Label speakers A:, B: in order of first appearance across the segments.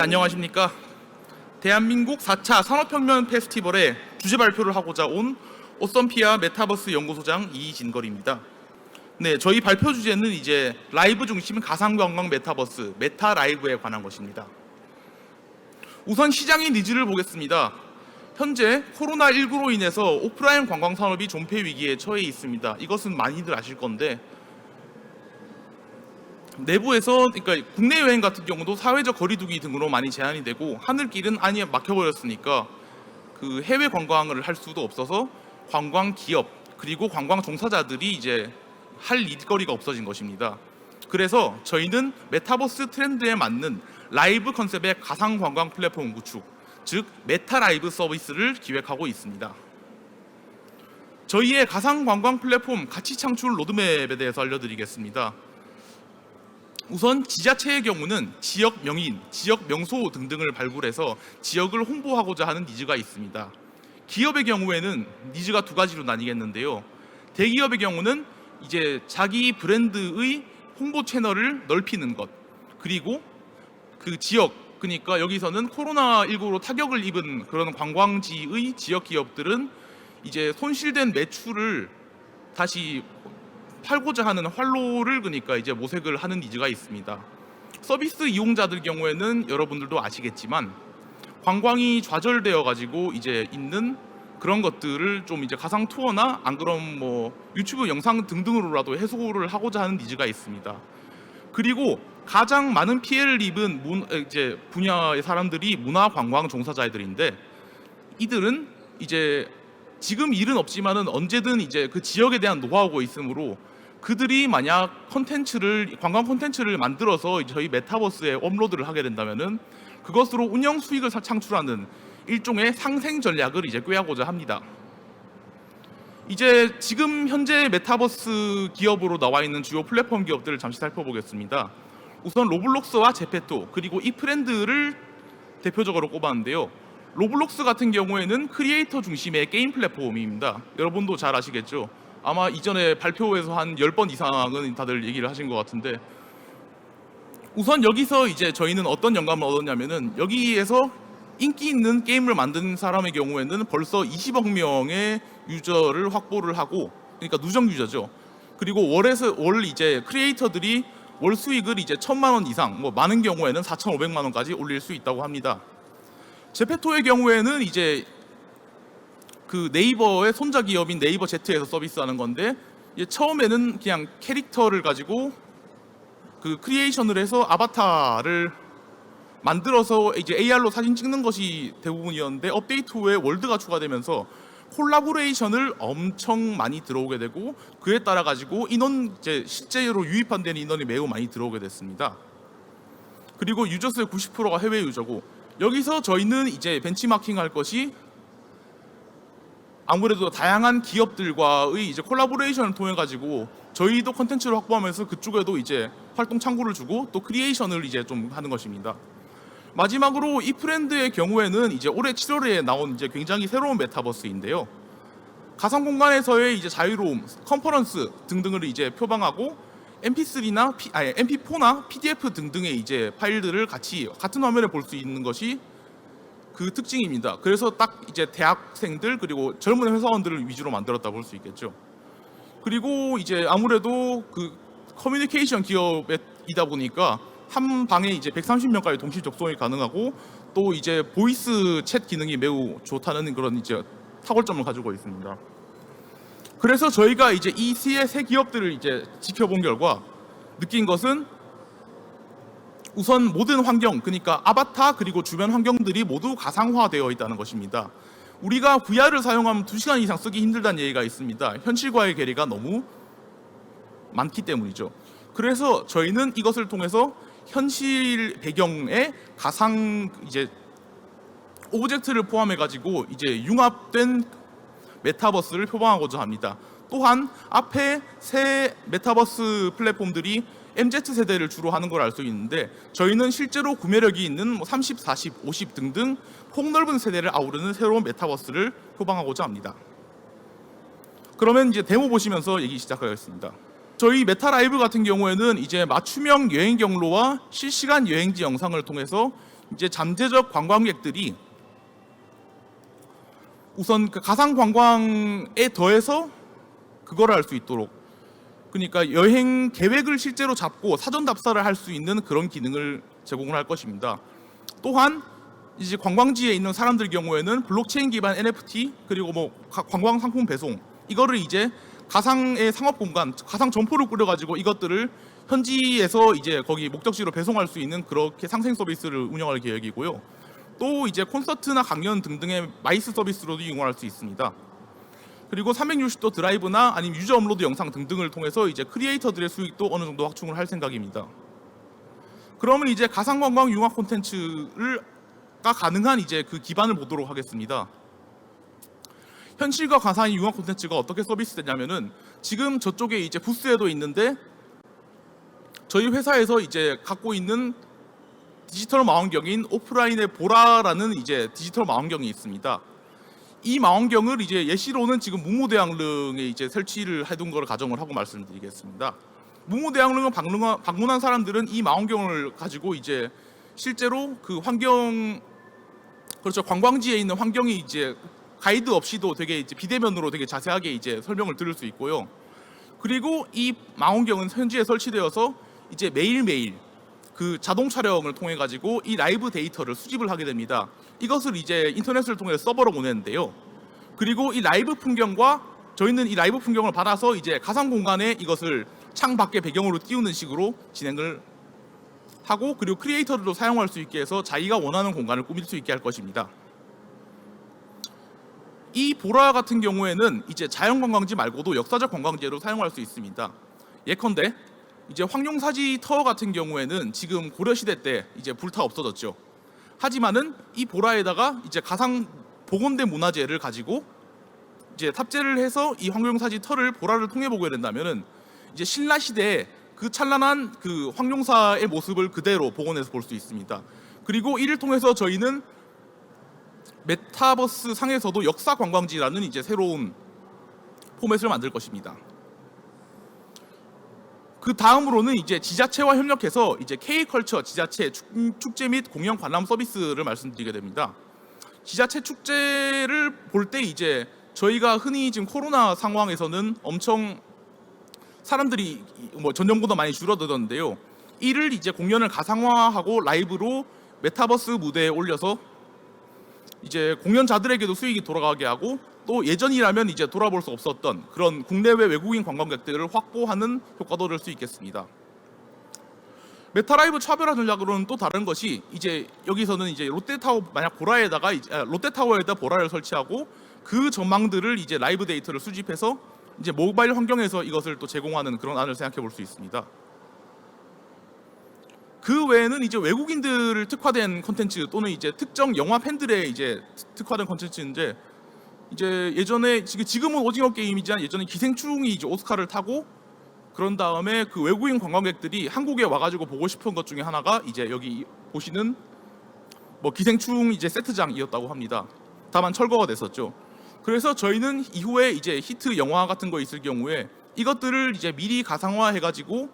A: 안녕하십니까. 대한민국 4차 산업혁명 페스티벌에 주제 발표를 하고자 온 오썸피아 메타버스 연구소장 이진걸입니다. 네, 저희 발표 주제는 이제 라이브 중심 가상관광 메타버스, 메타라이브에 관한 것입니다. 우선 시장의 니즈를 보겠습니다. 현재 코로나19로 인해서 오프라인 관광 산업이 존폐 위기에 처해 있습니다. 이것은 많이들 아실 건데, 내부에서 그러니까 국내 여행 같은 경우도 사회적 거리두기 등으로 많이 제한이 되고 하늘길은 아예 막혀버렸으니까 그 해외 관광을 할 수도 없어서 관광 기업 그리고 관광 종사자들이 이제 할 일거리가 없어진 것입니다. 그래서 저희는 메타버스 트렌드에 맞는 라이브 컨셉의 가상 관광 플랫폼 구축, 즉 메타라이브 서비스를 기획하고 있습니다. 저희의 가상 관광 플랫폼 가치 창출 로드맵에 대해서 알려드리겠습니다. 우선 지자체의 경우는 지역 명인, 지역 명소 등등을 발굴해서 지역을 홍보하고자 하는 니즈가 있습니다. 기업의 경우에는 니즈가 두 가지로 나뉘겠는데요. 대기업의 경우는 이제 자기 브랜드의 홍보 채널을 넓히는 것, 그리고 그 지역, 그러니까 여기서는 코로나19로 타격을 입은 그런 관광지의 지역 기업들은 이제 손실된 매출을 다시 팔고자 하는 활로를 그러니까 이제 모색을 하는 니즈가 있습니다. 서비스 이용자들 경우에는 여러분들도 아시겠지만 관광이 좌절되어 가지고 이제 있는 그런 것들을 좀 이제 가상 투어나 안 그럼 뭐 유튜브 영상 등등으로라도 해소를 하고자 하는 니즈가 있습니다. 그리고 가장 많은 피해를 입은 이제 분야의 사람들이 문화 관광 종사자들인데, 이들은 이제 지금 일은 없지만은 언제든 이제 그 지역에 대한 노하우가 있으므로 그들이 만약 관광 콘텐츠를 만들어서 저희 메타버스에 업로드를 하게 된다면은 그것으로 운영 수익을 창출하는 일종의 상생 전략을 이제 꾀하고자 합니다. 이제 지금 현재 메타버스 기업으로 나와 있는 주요 플랫폼 기업들을 잠시 살펴보겠습니다. 우선 로블록스와 제페토 그리고 이프렌드를 대표적으로 꼽았는데요. 로블록스 같은 경우에는 크리에이터 중심의 게임 플랫폼입니다. 여러분도 잘 아시겠죠? 아마 이전에 발표에서 한 10번 이상은 다들 얘기를 하신 것 같은데, 우선 여기서 이제 저희는 어떤 영감을 얻었냐면은 여기에서 인기 있는 게임을 만든 사람의 경우에는 벌써 20억 명의 유저를 확보를 하고, 그러니까 누적 유저죠. 그리고 월 이제 크리에이터들이 월 수익을 이제 1,000만 원 이상, 뭐 많은 경우에는 4,500만 원까지 올릴 수 있다고 합니다. 제페토의 경우에는 이제 그 네이버의 손자 기업인 네이버 Z에서 서비스하는 건데, 이제 처음에는 그냥 캐릭터를 가지고 그 크리에이션을 해서 아바타를 만들어서 이제 AR로 사진 찍는 것이 대부분이었는데, 업데이트 후에 월드가 추가되면서 콜라보레이션을 엄청 많이 들어오게 되고, 그에 따라 가지고 이제 실제로 유입한 인원이 매우 많이 들어오게 됐습니다. 그리고 유저 수의 90%가 해외 유저고, 여기서 저희는 이제 벤치마킹 할 것이 아무래도 다양한 기업들과의 이제 콜라보레이션을 통해 가지고 저희도 컨텐츠를 확보하면서 그쪽에도 이제 활동 창구를 주고 또 크리에이션을 이제 좀 하는 것입니다. 마지막으로 이프렌드의 경우에는 이제 올해 7월에 나온 이제 굉장히 새로운 메타버스인데요. 가상 공간에서의 이제 자유로움, 컨퍼런스 등등을 이제 표방하고 MP4나 PDF 등등의 이제 파일들을 같은 화면에 볼 수 있는 것이 그 특징입니다. 그래서 딱 이제 대학생들 그리고 젊은 회사원들을 위주로 만들었다 볼 수 있겠죠. 그리고 이제 아무래도 그 커뮤니케이션 기업이다 보니까 한 방에 이제 130명까지 동시 접속이 가능하고, 또 이제 보이스 챗 기능이 매우 좋다는 그런 이제 탁월점을 가지고 있습니다. 그래서 저희가 이제 이 세 기업들을 이제 지켜본 결과 느낀 것은, 우선 모든 환경, 그러니까 아바타 그리고 주변 환경들이 모두 가상화되어 있다는 것입니다. 우리가 VR을 사용하면 2시간 이상 쓰기 힘들다는 얘기가 있습니다. 현실과의 괴리가 너무 많기 때문이죠. 그래서 저희는 이것을 통해서 현실 배경에 가상 이제 오브젝트를 포함해 가지고 이제 융합된 메타버스를 표방하고자 합니다. 또한 앞에 새 메타버스 플랫폼들이 MZ세대를 주로 하는 걸 알 수 있는데, 저희는 실제로 구매력이 있는 30, 40, 50 등등 폭넓은 세대를 아우르는 새로운 메타버스를 표방하고자 합니다. 그러면 이제 데모 보시면서 얘기 시작하겠습니다. 저희 메타라이브 같은 경우에는 이제 맞춤형 여행 경로와 실시간 여행지 영상을 통해서 이제 잠재적 관광객들이 우선 그 가상 관광에 더해서 그거를 할 수 있도록, 그러니까 여행 계획을 실제로 잡고 사전 답사를 할 수 있는 그런 기능을 제공을 할 것입니다. 또한 이제 관광지에 있는 사람들 경우에는 블록체인 기반 NFT 그리고 뭐 관광 상품 배송, 이거를 이제 가상의 상업 공간, 가상 점포를 꾸려 가지고 이것들을 현지에서 이제 거기 목적지로 배송할 수 있는 그렇게 상생 서비스를 운영할 계획이고요. 또 이제 콘서트나 강연 등등의 마이스 서비스로도 이용할 수 있습니다. 그리고 360도 드라이브나 아니면 유저 업로드 영상 등등을 통해서 이제 크리에이터들의 수익도 어느 정도 확충을 할 생각입니다. 그러면 이제 가상관광 융합 콘텐츠가 가능한 이제 그 기반을 보도록 하겠습니다. 현실과 가상의 융합 콘텐츠가 어떻게 서비스되냐면은 지금 저쪽에 이제 부스에도 있는데 저희 회사에서 이제 갖고 있는 디지털 망원경인 오프라인의 보라라는 이제 디지털 망원경이 있습니다. 이 망원경을 이제 예시로는 지금 무무대왕릉에 이제 설치를 해둔 걸 가정을 하고 말씀드리겠습니다. 무무대왕릉을 방문한 사람들은 이 망원경을 가지고 이제 실제로 그 환경, 그렇죠, 관광지에 있는 환경이 이제 가이드 없이도 되게 이제 비대면으로 되게 자세하게 이제 설명을 들을 수 있고요. 그리고 이 망원경은 현지에 설치되어서 이제 매일매일 그 자동 촬영을 통해 가지고 이 라이브 데이터를 수집을 하게 됩니다. 이것을 이제 인터넷을 통해 서버로 보내는데요. 그리고 이 라이브 풍경과 저희는 이 라이브 풍경을 받아서 이제 가상 공간에 이것을 창 밖에 배경으로 띄우는 식으로 진행을 하고, 그리고 크리에이터들도 사용할 수 있게 해서 자기가 원하는 공간을 꾸밀 수 있게 할 것입니다. 이 보라 같은 경우에는 이제 자연 관광지 말고도 역사적 관광지로 사용할 수 있습니다. 예컨대 이제 황룡사지 터 같은 경우에는 지금 고려시대 때 이제 불타 없어졌죠. 하지만은 이 보라에다가 이제 가상 복원된 문화재를 가지고 이제 탑재를 해서 이 황룡사지 터를 보라를 통해 보게 된다면은 이제 신라 시대에 그 찬란한 그 황룡사의 모습을 그대로 복원해서 볼 수 있습니다. 그리고 이를 통해서 저희는 메타버스 상에서도 역사 관광지라는 이제 새로운 포맷을 만들 것입니다. 그 다음으로는 이제 지자체와 협력해서 이제 K컬처 지자체 축제 및 공연 관람 서비스를 말씀드리게 됩니다. 지자체 축제를 볼 때 이제 저희가 흔히 지금 코로나 상황에서는 엄청 사람들이 뭐 전년보다 많이 줄어들었는데요. 이를 이제 공연을 가상화하고 라이브로 메타버스 무대에 올려서 이제 공연자들에게도 수익이 돌아가게 하고, 또 예전이라면 이제 돌아볼 수 없었던 그런 국내외 외국인 관광객들을 확보하는 효과도 낼 수 있겠습니다. 메타라이브 차별화 전략으로는 또 다른 것이 이제 여기서는 이제 롯데타워, 만약 보라에다가 롯데타워에다 보라를 설치하고 그 전망들을 이제 라이브 데이터를 수집해서 이제 모바일 환경에서 이것을 또 제공하는 그런 안을 생각해 볼 수 있습니다. 그 외에는 이제 외국인들 특화된 콘텐츠 또는 이제 특정 영화 팬들의 이제 특화된 콘텐츠인데, 이제 예전에 지금은 오징어 게임이지만 예전에 기생충이 이제 오스카를 타고 그런 다음에 그 외국인 관광객들이 한국에 와가지고 보고 싶은 것 중에 하나가 이제 여기 보시는 뭐 기생충 이제 세트장이었다고 합니다. 다만 철거가 됐었죠. 그래서 저희는 이후에 이제 히트 영화 같은 거 있을 경우에 이것들을 이제 미리 가상화 해가지고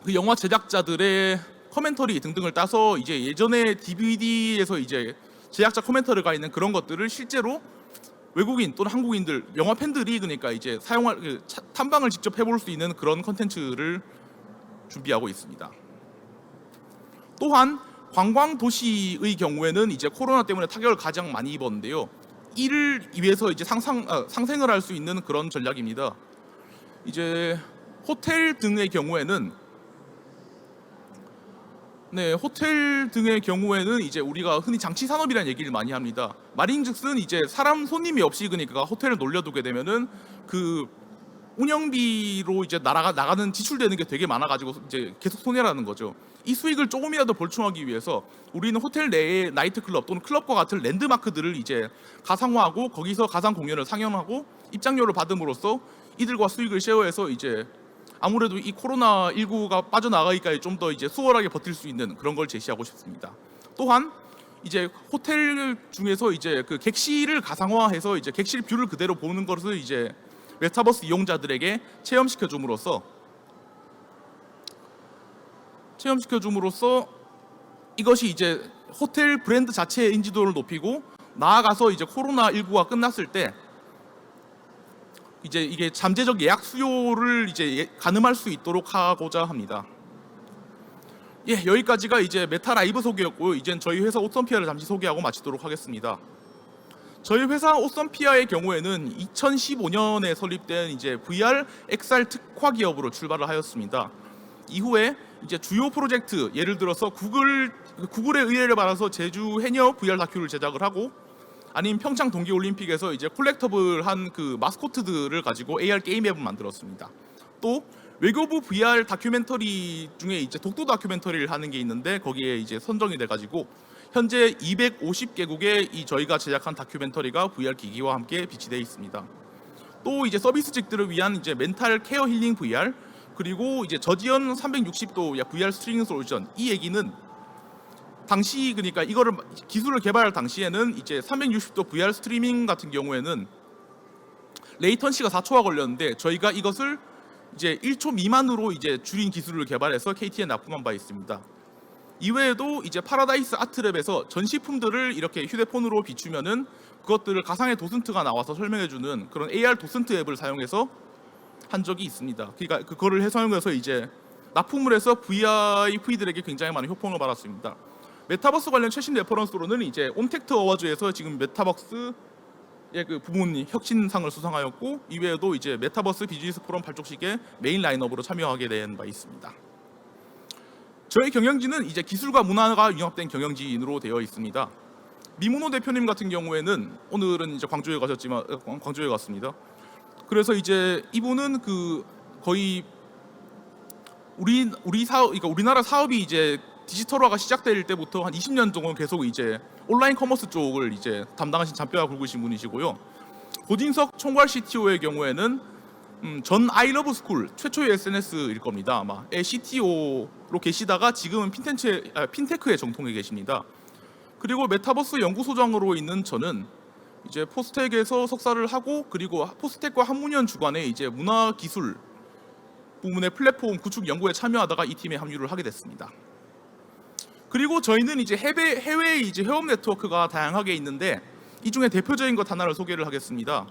A: 그 영화 제작자들의 커멘터리 등등을 따서 이제 예전에 DVD에서 이제 제작자 커멘터리가 있는 그런 것들을 실제로 외국인 또는 한국인들, 영화 팬들이 그러니까 이제 사용할 탐방을 직접 해볼 수 있는 그런 컨텐츠를 준비하고 있습니다. 또한 관광 도시의 경우에는 이제 코로나 때문에 타격을 가장 많이 입었는데요. 이를 위해서 이제 상생을 할 수 있는 그런 전략입니다. 이제 호텔 등의 경우에는 호텔 등의 경우에는 이제 우리가 흔히 장치 산업이라는 얘기를 많이 합니다. 말인즉슨 이제 사람 손님이 없이 그러니까 호텔을 놀려두게 되면은 그 운영비로 이제 나가는 지출되는 게 되게 많아가지고 이제 계속 손해라는 거죠. 이 수익을 조금이라도 벌충하기 위해서 우리는 호텔 내에 나이트클럽 또는 클럽과 같은 랜드마크들을 이제 가상화하고 거기서 가상 공연을 상영하고 입장료를 받음으로써 이들과 수익을 쉐어해서 이제 아무래도 이 코로나19가 빠져나가기까지 좀 더 이제 수월하게 버틸 수 있는 그런 걸 제시하고 싶습니다. 또한 이제 호텔 중에서 이제 그 객실을 가상화해서 이제 객실 뷰를 그대로 보는 것을 이제 메타버스 이용자들에게 체험시켜 줌으로써 이것이 이제 호텔 브랜드 자체의 인지도를 높이고 나아가서 이제 코로나19가 끝났을 때 이제 이게 잠재적 예약 수요를 이제 가늠할 수 있도록 하고자 합니다. 예, 여기까지가 이제 메타 라이브 소개였고요. 이젠 저희 회사 오썸피아를 잠시 소개하고 마치도록 하겠습니다. 저희 회사 오썸피아의 경우에는 2015년에 설립된 이제 VR XR 특화 기업으로 출발을 하였습니다. 이후에 이제 주요 프로젝트, 예를 들어서 구글의 의뢰를 받아서 제주 해녀 VR 다큐를 제작을 하고, 아니면 평창 동계올림픽에서 이제 콜렉터블한 그 마스코트들을 가지고 AR 게임 앱을 만들었습니다. 또 외교부 VR 다큐멘터리 중에 이제 독도 다큐멘터리를 하는 게 있는데 거기에 이제 선정이 돼가지고 현재 250개국에 이 저희가 제작한 다큐멘터리가 VR 기기와 함께 비치되어 있습니다. 또 이제 서비스직들을 위한 이제 멘탈 케어 힐링 VR, 그리고 이제 저지연 360도 VR 스트리밍 솔루션, 이 얘기는 당시 그러니까 이거를 기술을 개발할 당시에는 이제 360도 VR 스트리밍 같은 경우에는 레이턴시가 4초가 걸렸는데 저희가 이것을 이제 1초 미만으로 이제 줄인 기술을 개발해서 KT에 납품한 바 있습니다. 이외에도 이제 파라다이스 아트랩에서 전시품들을 이렇게 휴대폰으로 비추면은 그것들을 가상의 도슨트가 나와서 설명해주는 그런 AR 도슨트 앱을 사용해서 한 적이 있습니다. 그러니까 그거를 사용해서 이제 납품을 해서 VIP들에게 굉장히 많은 효과를 받았습니다. 메타버스 관련 최신 레퍼런스로는 이제 온택트 어워즈에서 지금 메타버스의 그 부문 혁신상을 수상하였고, 이외에도 이제 메타버스 비즈니스 포럼 발족식에 메인 라인업으로 참여하게 된 바 있습니다. 저희 경영진은 이제 기술과 문화가 융합된 경영진으로 되어 있습니다. 미문호 대표님 같은 경우에는 오늘은 이제 광주에 갔습니다. 그래서 이제 이분은 그 거의 그러니까 우리나라 사업이 이제 디지털화가 시작될 때부터 한 20년 정도 계속 이제 온라인 커머스 쪽을 이제 담당하신 잔뼈가 굵으신 분이시고요. 고진석 총괄 CTO의 경우에는 전 아이러브 스쿨 최초의 SNS일 겁니다. 아마의 CTO로 계시다가 지금은 핀테크에 정통해 계십니다. 그리고 메타버스 연구소장으로 있는 저는 이제 포스텍에서 석사를 하고, 그리고 포스텍과 한문현 주관의 이제 문화기술 부문의 플랫폼 구축 연구에 참여하다가 이 팀에 합류를 하게 됐습니다. 그리고 저희는 이제 해외에 이제 회원 네트워크가 다양하게 있는데 이 중에 대표적인 것 하나를 소개를 하겠습니다.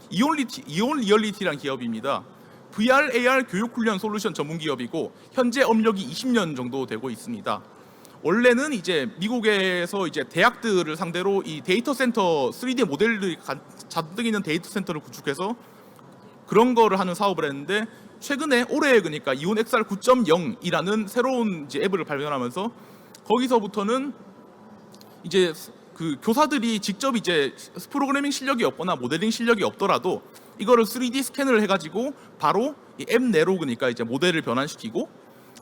A: 이온 리얼리티라는 기업입니다. VR, AR 교육 훈련 솔루션 전문 기업이고 현재 업력이 20년 정도 되고 있습니다. 원래는 이제 미국에서 이제 대학들을 상대로 이 데이터 센터 3D 모델들이 잔뜩 있는 데이터 센터를 구축해서 그런 거를 하는 사업을 했는데, 최근에 올해 그러니까 이온 XR 9.0이라는 새로운 이제 앱을 발견하면서 거기서부터는 이제 그 교사들이 직접 이제 프로그래밍 실력이 없거나 모델링 실력이 없더라도 이거를 3D 스캔을 해가지고 바로 이 앱 내로 그러니까 이제 모델을 변환시키고,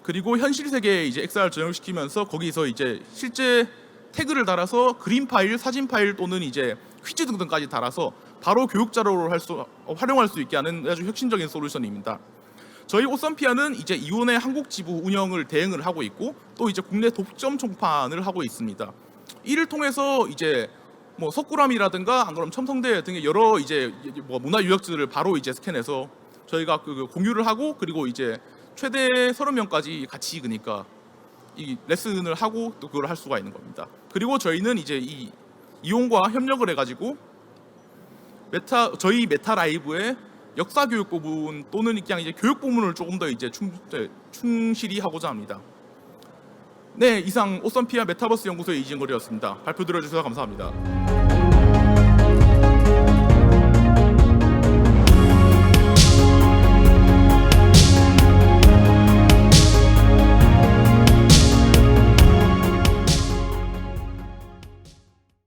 A: 그리고 현실 세계에 이제 XR 전용시키면서 거기서 이제 실제 태그를 달아서 그림 파일, 사진 파일 또는 이제 퀴즈 등등까지 달아서 바로 교육 자료로 활용할 수 있게 하는 아주 혁신적인 솔루션입니다. 저희 오썸피아는 이제 이온의 한국 지부 운영을 대행을 하고 있고, 또 이제 국내 독점 총판을 하고 있습니다. 이를 통해서 이제 뭐 석굴암이라든가 안 그러면 첨성대 등의 여러 이제 뭐 문화 유적지를 바로 이제 스캔해서 저희가 그 공유를 하고, 그리고 이제 최대 30명까지 같이 그러니까 이 레슨을 하고 또 그걸 할 수가 있는 겁니다. 그리고 저희는 이제 이 이온과 협력을 해가지고 저희 메타 라이브의 역사 교육 부분 또는 그냥 이제 교육 부분을 조금 더 이제 충실히 하고자 합니다. 네, 이상 오썸피아 메타버스 연구소의 이진걸이었습니다. 발표 들어주셔서 감사합니다.